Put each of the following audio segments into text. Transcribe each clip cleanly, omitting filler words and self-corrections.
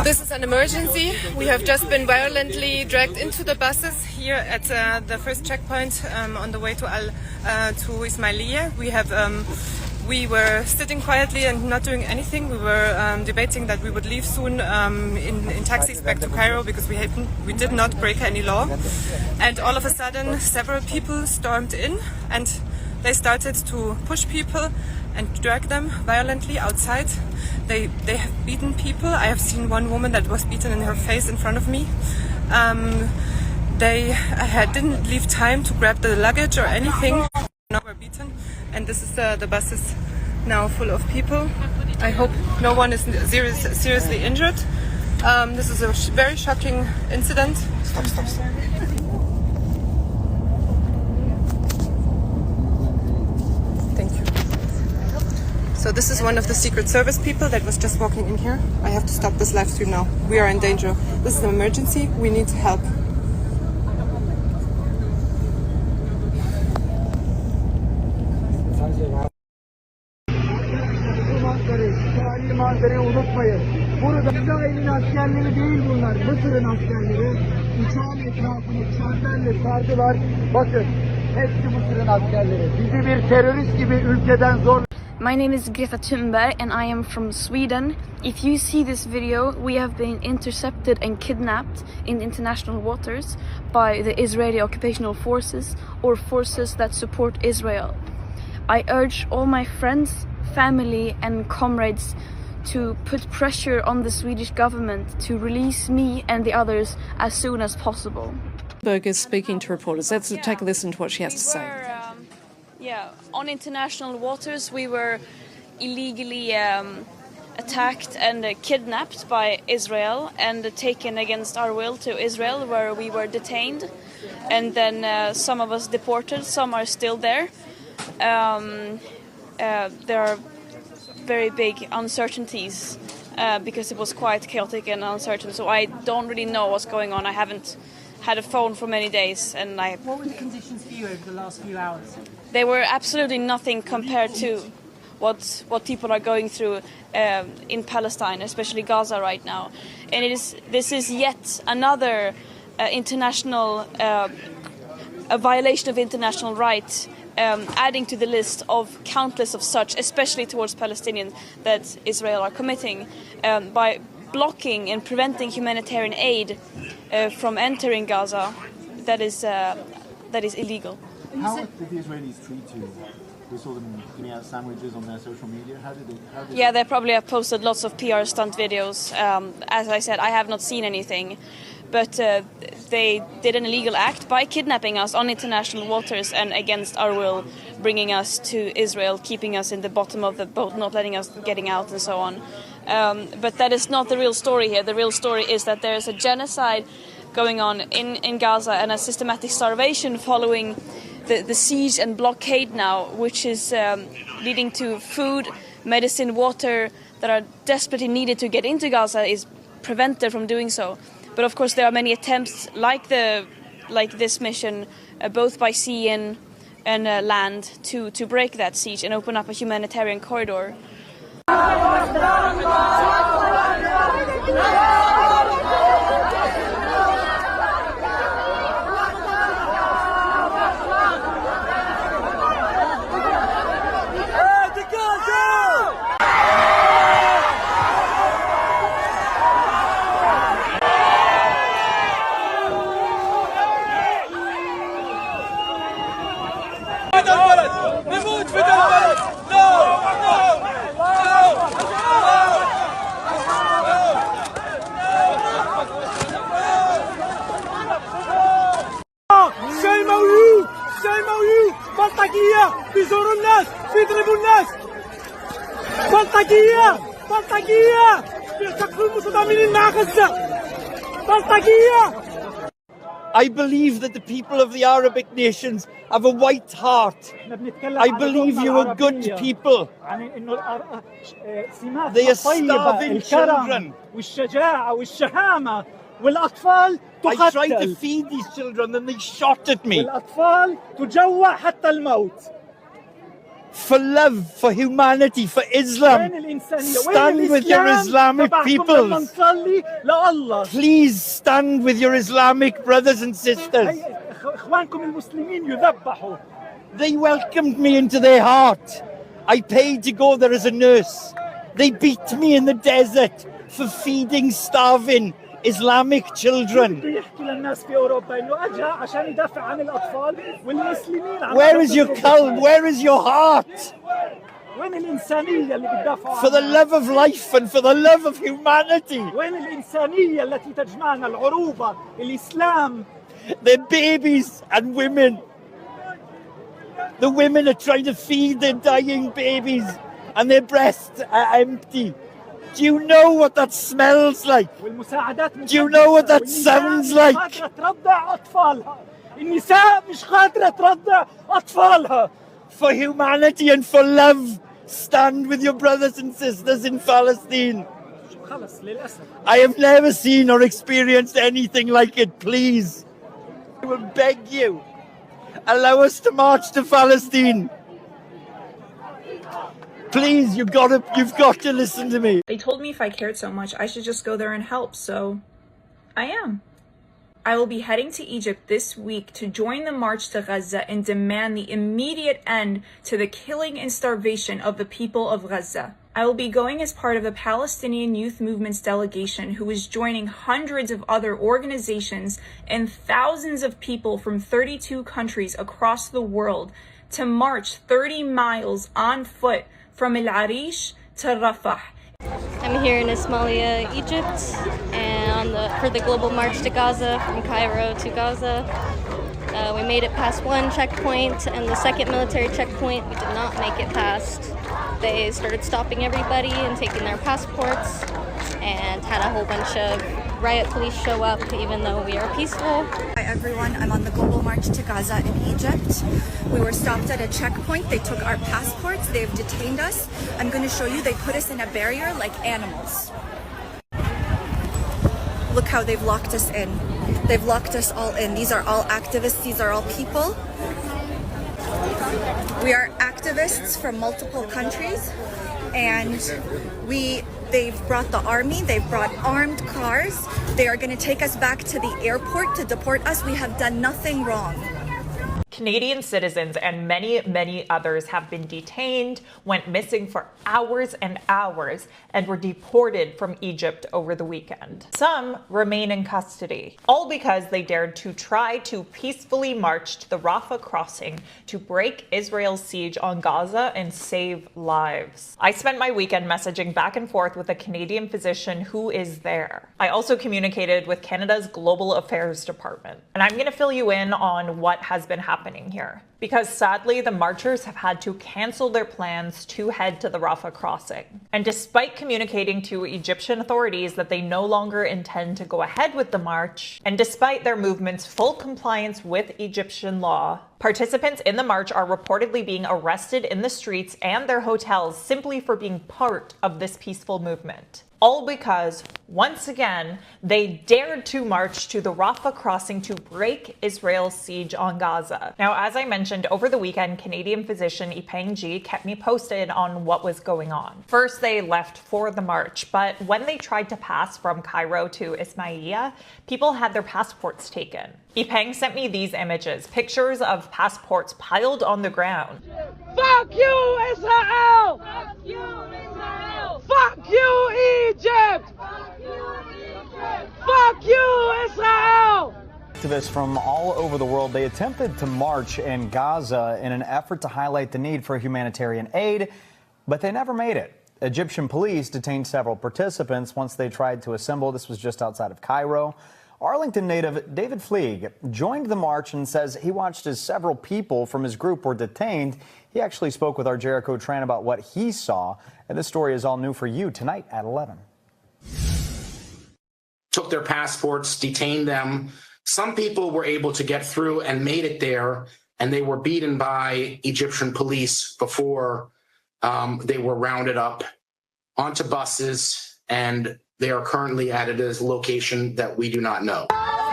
This is an emergency. We have just been violently dragged into the buses here at the first checkpoint on the way to Ismailia. We were sitting quietly and not doing anything. We were debating that we would leave soon in taxis back to Cairo because we did not break any law. And all of a sudden, several people stormed in and they started to push people and drag them violently outside. They have beaten people. I have seen one woman that was beaten in her face in front of me. They didn't leave time to grab the luggage or anything. Now we're beaten, and this is the bus is now full of people. I hope no one is seriously injured. This is a very shocking incident. Stop. Thank you. So this is one of the Secret Service people that was just walking in here. I have to stop this live stream now. We are in danger. This is an emergency. We need help. Manzarayı unutmayın. Burada İsrail'in askerleri değil bunlar. Mısır'ın askerleri. Uçağın etrafını çemberle sardılar. Bakın, hepsi Mısır'ın askerleri. Bizi bir terörist gibi ülkeden zor... My name is Greta Thunberg and I am from Sweden. If you see this video, we have been intercepted and kidnapped in international waters by the Israeli occupational forces or forces that support Israel. I urge all my friends, family and comrades to put pressure on the Swedish government to release me and the others as soon as possible. Berg is speaking to reporters. Let's take a listen to what she has to say. On international waters we were illegally attacked and kidnapped by Israel and taken against our will to Israel, where we were detained, and then some of us deported, some are still there. There are very big uncertainties because it was quite chaotic and uncertain, so I don't really know what's going on. I haven't had a phone for many days, and What were the conditions for you over the last few hours? they were absolutely nothing compared to what people are going through in Palestine, especially Gaza right now. And this is yet another international a violation of international rights, adding to the list of countless of such, especially towards Palestinians, that Israel are committing by blocking and preventing humanitarian aid from entering Gaza. That is illegal. How did the Israelis treat you? We saw them giving out sandwiches on their social media. How did Yeah, they probably have posted lots of PR stunt videos. As I said, I have not seen anything. But they did an illegal act by kidnapping us on international waters and against our will, bringing us to Israel, keeping us in the bottom of the boat, not letting us getting out and so on. But that is not the real story here. The real story is that there is a genocide going on in Gaza and a systematic starvation following the siege and blockade now, which is leading to food, medicine, water that are desperately needed to get into Gaza is prevented from doing so. But of course there are many attempts like this mission, both by sea and land, to break that siege and open up a humanitarian corridor. Shame on you! بلطجية بيزوروا الناس بيضربوا الناس بلطجية بيرتكبوا المتضامنين مع غزة بلطجية. I believe that the people of the Arabic nations have a white heart. I believe you are good people. They are starving children. والأطفال تقتل. I tried to feed these children and they shot at me. والأطفال تجوع حتى الموت. for love, for humanity, for Islam. Stand with your Islamic peoples. Please stand with your Islamic brothers and sisters. They welcomed me into their heart. I paid to go there as a nurse. They beat me in the desert for feeding starving Islamic children. Where is your qalb? Where is your heart? For the love of life and for the love of humanity. They're babies and women. The women are trying to feed their dying babies and their breasts are empty. Do you know what that smells like? Do you know what that sounds like? For humanity and for love, stand with your brothers and sisters in Palestine. I have never seen or experienced anything like it. Please, I will beg you, allow us to march to Palestine. Please, you've got to listen to me. They told me if I cared so much, I should just go there and help, so I am. I will be heading to Egypt this week to join the march to Gaza and demand the immediate end to the killing and starvation of the people of Gaza. I will be going as part of the Palestinian Youth Movement's delegation, who is joining hundreds of other organizations and thousands of people from 32 countries across the world to march 30 miles on foot from El Arish to Rafah. I'm here in Ismailia, Egypt, and for the global march to Gaza, from Cairo to Gaza. We made it past one checkpoint, and the second military checkpoint we did not make it past. They started stopping everybody and taking their passports, and had a whole bunch of riot police show up, even though we are peaceful. Hi everyone, I'm on the global march to Gaza in Egypt. We were stopped at a checkpoint. They took our passports. They've detained us. I'm going to show you. They put us in a barrier like animals. Look how they've locked us in. They've locked us all in. These are all activists. These are all people. We are activists from multiple countries, and they've brought the army, they've brought armed cars. They are going to take us back to the airport to deport us. We have done nothing wrong. Canadian citizens and many, many others have been detained, went missing for hours and hours, and were deported from Egypt over the weekend. Some remain in custody, all because they dared to try to peacefully march to the Rafah crossing to break Israel's siege on Gaza and save lives. I spent my weekend messaging back and forth with a Canadian physician who is there. I also communicated with Canada's Global Affairs Department, and I'm going to fill you in on what has been happening here, because sadly the marchers have had to cancel their plans to head to the Rafah crossing. And despite communicating to Egyptian authorities that they no longer intend to go ahead with the march, and despite their movement's full compliance with Egyptian law, participants in the march are reportedly being arrested in the streets and their hotels simply for being part of this peaceful movement. All because, once again, they dared to march to the Rafah crossing to break Israel's siege on Gaza. Now, as I mentioned, over the weekend, Canadian physician Yipeng Ji kept me posted on what was going on. First, they left for the march, but when they tried to pass from Cairo to Ismailia, people had their passports taken. Yipeng sent me these images, pictures of passports piled on the ground. Fuck you, Israel! Fuck you, Israel! Fuck you, Egypt! Fuck you, Egypt! Fuck you, Israel! Activists from all over the world, they attempted to march in Gaza in an effort to highlight the need for humanitarian aid, but they never made it. Egyptian police detained several participants once they tried to assemble. This was just outside of Cairo. Arlington native David Fleeg joined the march and says he watched as several people from his group were detained. He actually spoke with our Jericho Tran about what he saw, and this story is all new for you tonight at 11. Took their passports, detained them. Some people were able to get through and made it there, and they were beaten by Egyptian police before they were rounded up onto buses, and they are currently at a location that we do not know.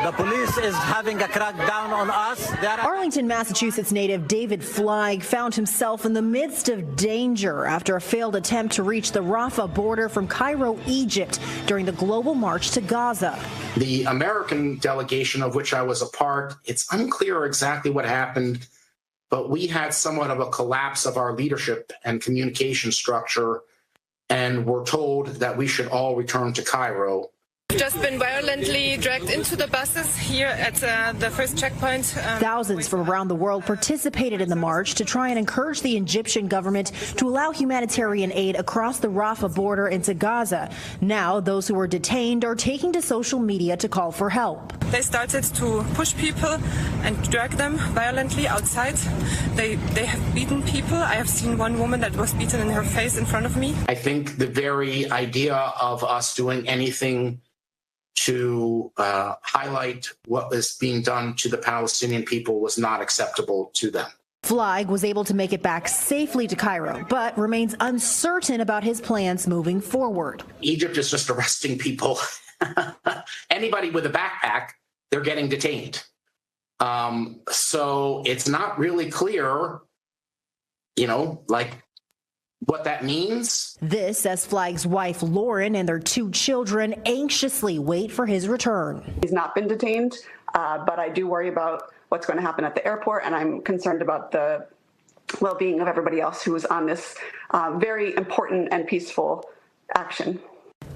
The police is having a crackdown on us. Arlington, Massachusetts native David Flagg found himself in the midst of danger after a failed attempt to reach the Rafah border from Cairo, Egypt during the global march to Gaza. The American delegation of which I was a part, it's unclear exactly what happened, but we had somewhat of a collapse of our leadership and communication structure and were told that we should all return to Cairo. We've just been violently dragged into the buses here at the first checkpoint. Thousands from around the world participated in the march to try and encourage the Egyptian government to allow humanitarian aid across the Rafah border into Gaza. Now, those who were detained are taking to social media to call for help. They started to push people and drag them violently outside. They have beaten people. I have seen one woman that was beaten in her face in front of me. I think the very idea of us doing anything to highlight what was being done to the Palestinian people was not acceptable to them. Flagg was able to make it back safely to Cairo, but remains uncertain about his plans moving forward. Egypt is just arresting people. Anybody with a backpack, they're getting detained. So it's not really clear, what that means. This as Flagg's wife Lauren and their 2 children anxiously wait for his return. He's not been detained, but I do worry about what's going to happen at the airport, and I'm concerned about the well-being of everybody else who is on this very important and peaceful action.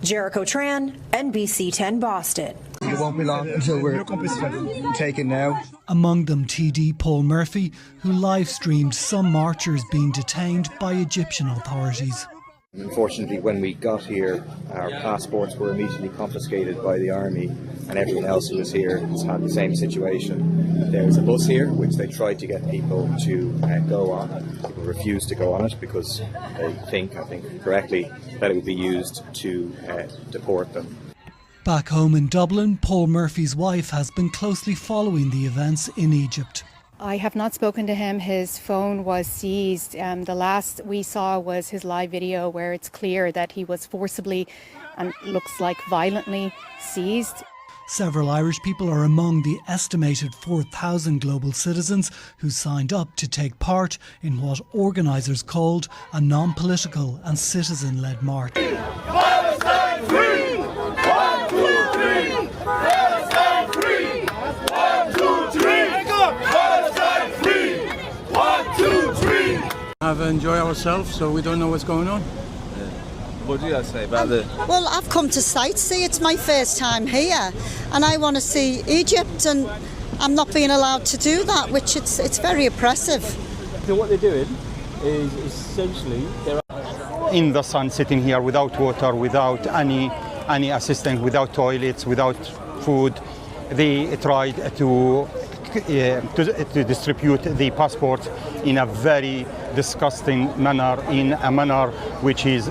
Jericho Tran, NBC 10 Boston. It won't be long until we're taken now. Among them TD Paul Murphy, who live-streamed some marchers being detained by Egyptian authorities. Unfortunately, when we got here, our passports were immediately confiscated by the army, and everyone else who was here has had the same situation. There's a bus here which they tried to get people to go on. People refused to go on it because they think, I think correctly, that it would be used to deport them. Back home in Dublin, Paul Murphy's wife has been closely following the events in Egypt. I have not spoken to him. His phone was seized. The last we saw was his live video where it's clear that he was forcibly and looks like violently seized. Several Irish people are among the estimated 4,000 global citizens who signed up to take part in what organisers called a non-political and citizen-led march. Palestine free! 1, 2, 3! Palestine free! 1, 2, 3! Palestine free! 1, 2, 3! Have enjoyed ourselves, so we don't know what's going on. What do you say about it? Well, I've come to sightsee. It's my first time here, and I want to see Egypt, and I'm not being allowed to do that, which it's very oppressive. So what they're doing is essentially they're in the sun, sitting here without water, without any assistance, without toilets, without food. They tried to distribute the passports in a very disgusting manner, in a manner which is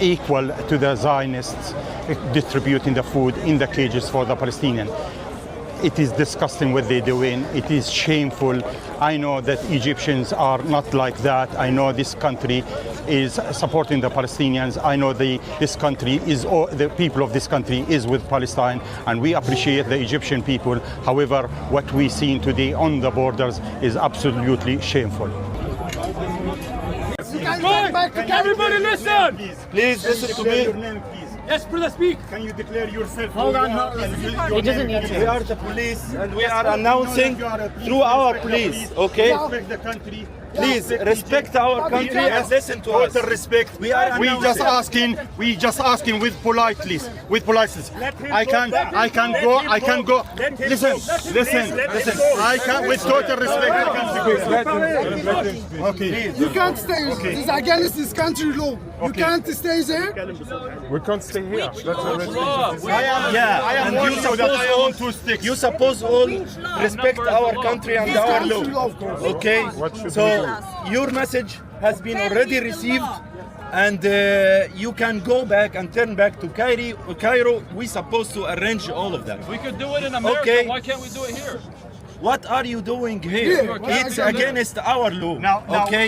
equal to the Zionists distributing the food in the cages for the Palestinians. It is disgusting what they're doing. It is shameful. I know that Egyptians are not like that. I know this country is supporting the Palestinians. I know this country is, the people of this country is with Palestine, and we appreciate the Egyptian people. However, what we see today on the borders is absolutely shameful. Everybody listen! Please listen to me. Your name, please. Yes, brother, speak. Can you declare yourself? Hold on. He doesn't need to. We are the police, and we are announcing through our police, okay? Respect the country. Please respect our country and listen to us. Total respect. We just asking with politeness. I can go. Listen. I can with total respect. I can go. Okay. You can't stay. This is against this country law. You can't stay there. We can't stay here. That's I am warning you that I own 2 sticks. You suppose all respect our country and our law. Okay. So your message has been already received, and you can go back and turn back to Cairo. We're supposed to arrange all of that. We could do it in America. Okay. Why can't we do it here? What are you doing here? It's against our law. Okay.